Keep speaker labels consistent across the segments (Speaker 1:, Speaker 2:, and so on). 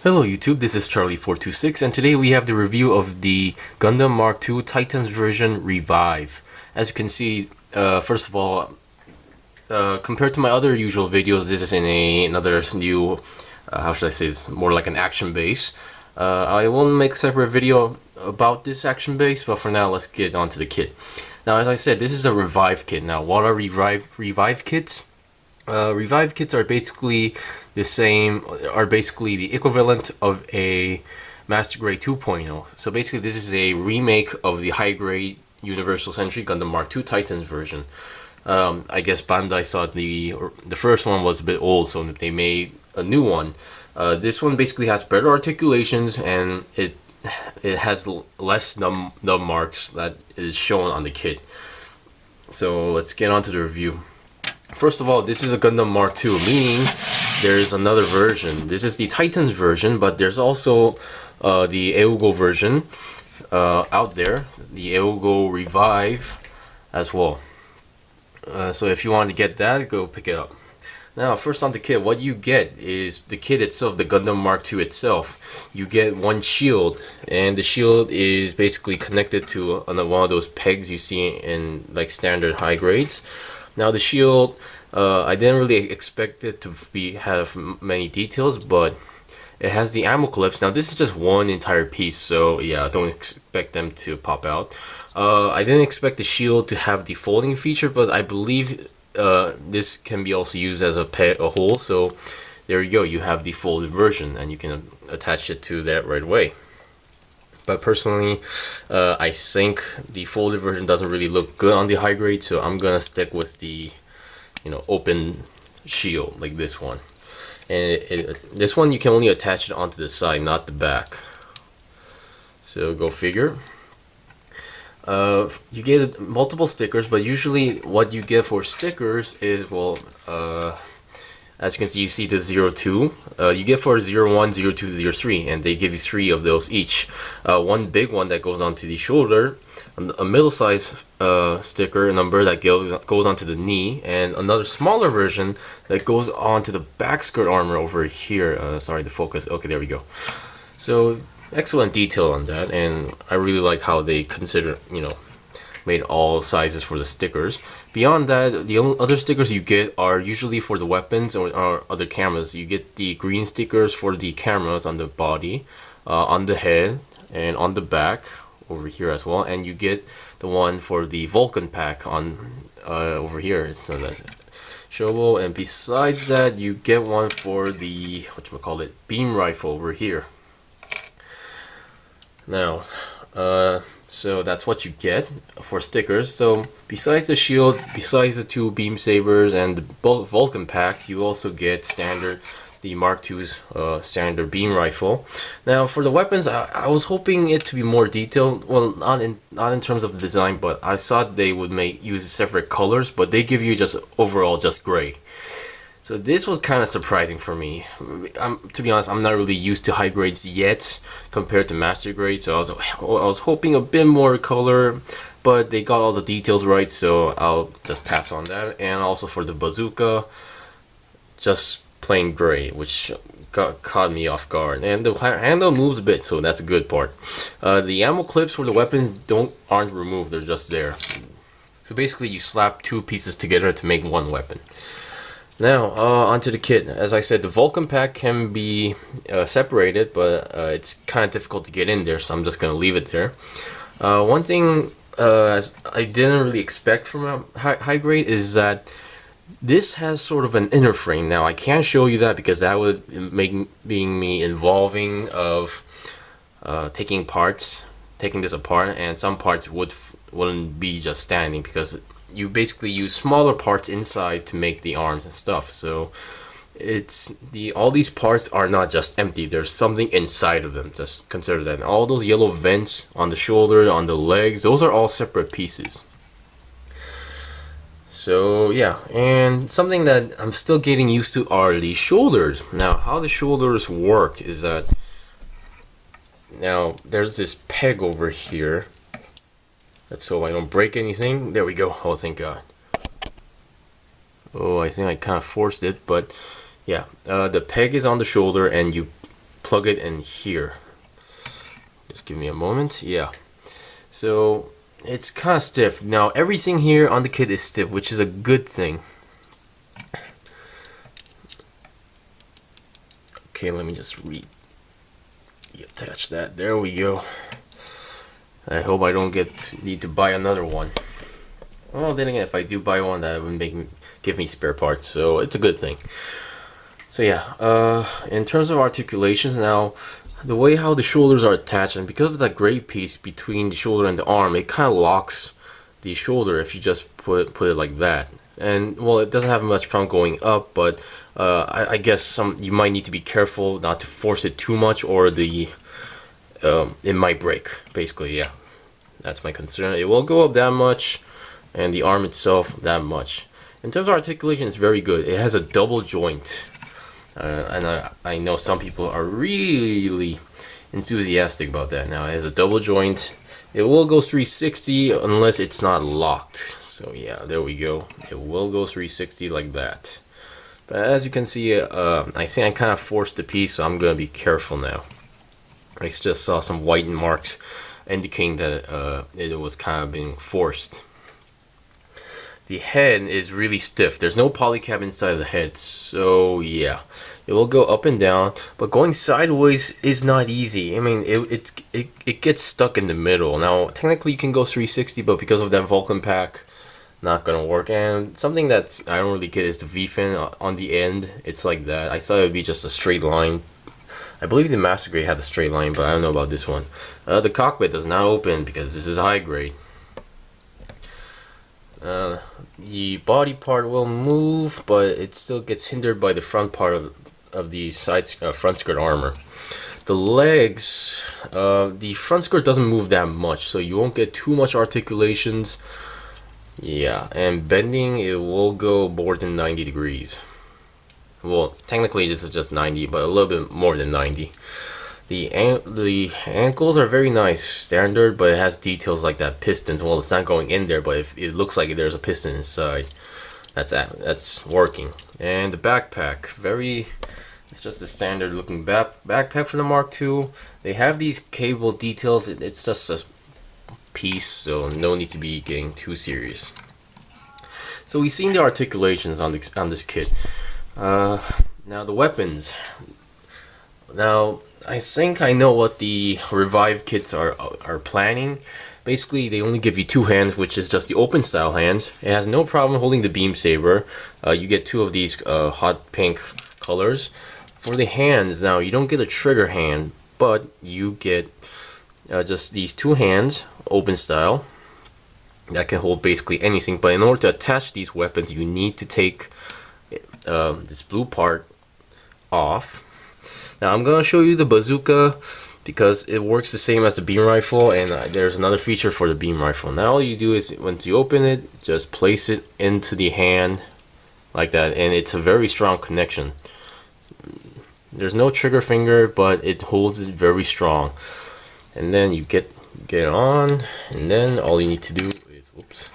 Speaker 1: Hello YouTube, this is Charlie426 and today we have the review of the Gundam Mark II Titans version Revive. As you can see, first of all, compared to my other usual videos, this is in another new, how should I say, it's more like an action base. I will make a separate video about this action base, but for now let's get on to the kit. Now as I said, this is a Revive kit. Now what are Revive kits? Revive kits are basically the equivalent of a Master Grade 2.0. So basically this is a remake of the high grade Universal Century Gundam Mark II Titans version. I guess Bandai saw the first one was a bit old, so they made a new one. This one basically has better articulations and it has less num marks that is shown on the kit. So let's get on to the review. First of all, this is a Gundam Mark II, meaning there's another version. This is the Titans version, but there's also the Eogo version out there, the Eogo Revive as well. So if you want to get that, go pick it up. Now, first on the kit, what you get is the kit itself, the Gundam Mark II itself. You get one shield, and the shield is basically connected to one of those pegs you see in like standard high grades. Now the shield, I didn't really expect it to have many details, but it has the ammo clips. Now this is just one entire piece, so yeah, don't expect them to pop out. I didn't expect the shield to have the folding feature, but I believe this can be also used as a hole. So there you go, you have the folded version, and you can attach it to that right away. But personally, I think the folded version doesn't really look good on the high grade, so I'm gonna stick with the, open shield like this one. And this one you can only attach it onto the side, not the back. So go figure. You get multiple stickers, but usually what you get for stickers is, well, as you can see, you see the 02. You get for 01, 02, 03, and they give you 3 of those each. One big one that goes onto the shoulder, a middle-sized sticker number that goes onto the knee, and another smaller version that goes onto the back skirt armor over here. Sorry, the focus. Okay, there we go. So excellent detail on that, and I really like how they made all sizes for the stickers. Beyond that, the only other stickers you get are usually for the weapons or other cameras. You get the green stickers for the cameras on the body, on the head, and on the back over here as well. And you get the one for the Vulcan pack on over here. So that's showable. And besides that, you get one for the beam rifle over here. Now, so that's what you get for stickers. So besides the shield, besides the 2 beam sabers and the Vulcan pack, you also get the Mark II's standard beam rifle. Now for the weapons, I was hoping it to be more detailed. Well, not in terms of the design, but I thought they would use separate colors, but they give you just overall just gray. So this was kind of surprising for me. To be honest, I'm not really used to high grades yet compared to master grade, so I was hoping a bit more color, but they got all the details right, so I'll just pass on that. And also for the bazooka, just plain gray, which caught me off guard. And the handle moves a bit, so that's a good part. The ammo clips for the weapons aren't removed; they're just there. So basically, you slap 2 pieces together to make one weapon. Now, onto the kit. As I said, the Vulcan pack can be separated, but it's kind of difficult to get in there, so I'm just going to leave it there. One thing I didn't really expect from a high grade is that this has sort of an inner frame. Now, I can't show you that because that would make me involving of taking this apart, and some parts wouldn't be just standing because you basically use smaller parts inside to make the arms and stuff. So all these parts are not just empty, there's something inside of them. Just consider that. And all those yellow vents on the shoulder, on the legs, those are all separate pieces. So yeah, and something that I'm still getting used to are the shoulders. Now how the shoulders work is that, now there's this peg over here. That's so I don't break anything. There we go. Oh, thank God. Oh, I think I kind of forced it, but yeah. The peg is on the shoulder, and you plug it in here. Just give me a moment. Yeah. So it's kind of stiff. Now everything here on the kit is stiff, which is a good thing. Okay, let me just reattach that. There we go. I hope I don't need to buy another one. Well, then again, if I do buy one, that would give me spare parts, so it's a good thing. So yeah, in terms of articulations, now the way how the shoulders are attached, and because of that gray piece between the shoulder and the arm, it kind of locks the shoulder if you just put it like that. And well, it doesn't have much problem going up, but I guess you might need to be careful not to force it too much, or it might break. Basically, yeah, that's my concern. It will go up that much, and the arm itself that much. In terms of articulation, it's very good. It has a double joint, and I know some people are really enthusiastic about that. Now it has a double joint. It will go 360 unless it's not locked. So yeah, there we go. It will go 360 like that. But as you can see, I think I kind of forced the piece, so I'm gonna be careful now. I just saw some white marks indicating that it was kind of being forced. The head is really stiff. There's no polycap inside of the head, so yeah, it will go up and down. But going sideways is not easy. I mean, it gets stuck in the middle. Now, technically, you can go 360, but because of that Vulcan pack, not gonna work. And something that I don't really get is the V-fin on the end. It's like that. I thought it would be just a straight line. I believe the Master Grade had a straight line, but I don't know about this one. The cockpit does not open because this is high grade. The body part will move, but it still gets hindered by the front part of the front skirt armor. The legs, the front skirt doesn't move that much, so you won't get too much articulations. Yeah, and bending, it will go more than 90 degrees. Well, technically this is just 90, but a little bit more than 90. The ankles are very nice, standard, but it has details like that pistons. Well, it's not going in there, but if it looks like there's a piston inside, that's working. And the backpack, it's just a standard looking backpack for the Mark II. They have these cable details. It's just a piece, so no need to be getting too serious. So we've seen the articulations on this kit. Now the weapons. Now I think I know what the Revive kits are planning. Basically, they only give you two hands, which is just the open style hands. It has no problem holding the beam saber. You get two of these hot pink colors. For the hands, now you don't get a trigger hand, but you get just these two hands, open style, that can hold basically anything. But in order to attach these weapons, you need to take this blue part off. Now I'm gonna show you the bazooka because it works the same as the beam rifle, and there's another feature for the beam rifle. Now all you do is, once you open it, just place it into the hand like that, and it's a very strong connection. There's no trigger finger, but it holds it very strong. And then you get it on, and then all you need to do is, whoops.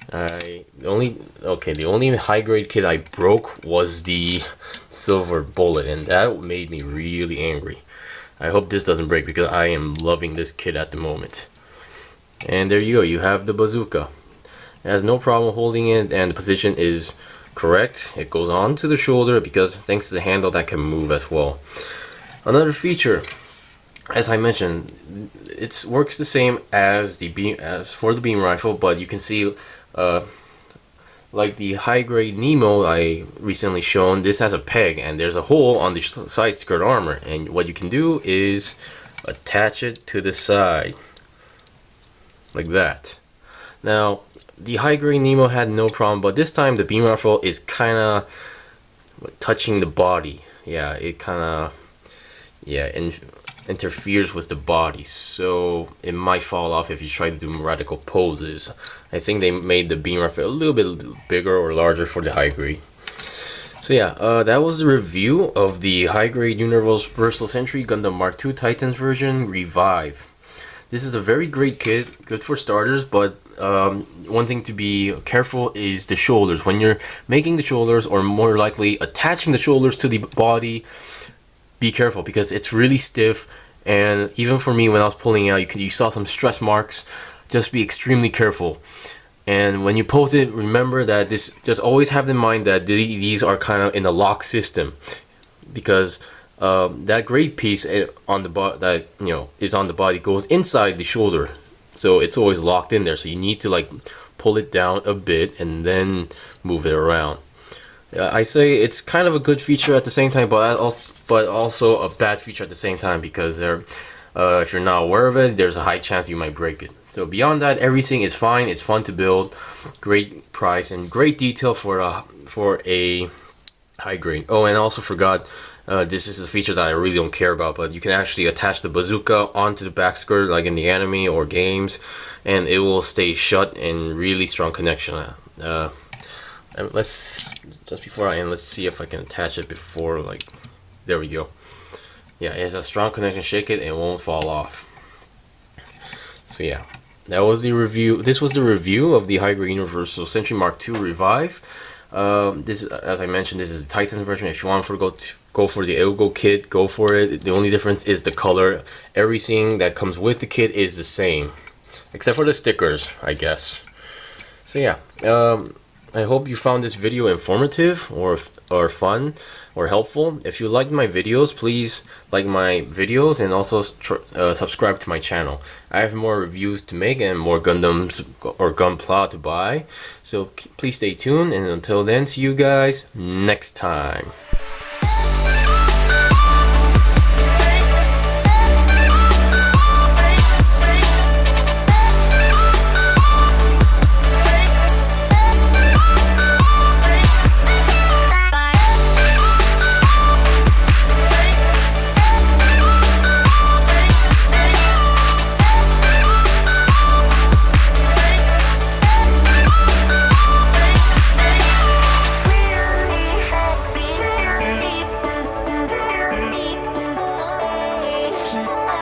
Speaker 1: The only high grade kit I broke was the silver bullet, and that made me really angry. I hope this doesn't break because I am loving this kit at the moment. And there you go, you have the bazooka. It has no problem holding it, and the position is correct. It goes on to the shoulder because thanks to the handle that can move as well. Another feature, as I mentioned, it works the same as for the beam rifle, but you can see like the high grade Nemo I recently shown, this has a peg and there's a hole on the side skirt armor, and what you can do is attach it to the side like that. Now the high grade Nemo had no problem, but this time the beam rifle is kind of touching the body. Yeah, it kind of interferes with the body, so it might fall off if you try to do radical poses. I think they made the beam rifle a little bit bigger or larger for the high grade. So yeah, that was the review of the high grade Universal Century Gundam Mark II Titans version Revive. This is a very great kit, good for starters, but one thing to be careful is the shoulders. When you're making the shoulders, or more likely attaching the shoulders to the body, be careful because it's really stiff. And even for me, when I was pulling out, you saw some stress marks. Just be extremely careful. And when you pose it, remember that just always have in mind that these are kind of in a lock system, because that gray piece on the that is on the body goes inside the shoulder, so it's always locked in there. So you need to like pull it down a bit and then move it around. I say it's kind of a good feature at the same time, but also a bad feature at the same time, because if you're not aware of it, there's a high chance you might break it. So beyond that, everything is fine. It's fun to build, great price, and great detail for a high grade. Oh, and I also forgot, this is a feature that I really don't care about, but you can actually attach the bazooka onto the back skirt like in the anime or games, and it will stay shut and really strong connection. And just before I end, let's see if I can attach it before, like, there we go. Yeah, it has a strong connection. Shake it, it won't fall off. So yeah, that was the review. This was the review of the High Grade Universal Century Mark II Revive. This, as I mentioned, this is the Titans version. If you want to go for the Elgo kit, go for it. The only difference is the color. Everything that comes with the kit is the same, except for the stickers, I guess. So yeah, I hope you found this video informative or fun or helpful. If you liked my videos, please like my videos and also subscribe to my channel. I have more reviews to make and more Gundams or Gunpla to buy. So please stay tuned, and until then, see you guys next time.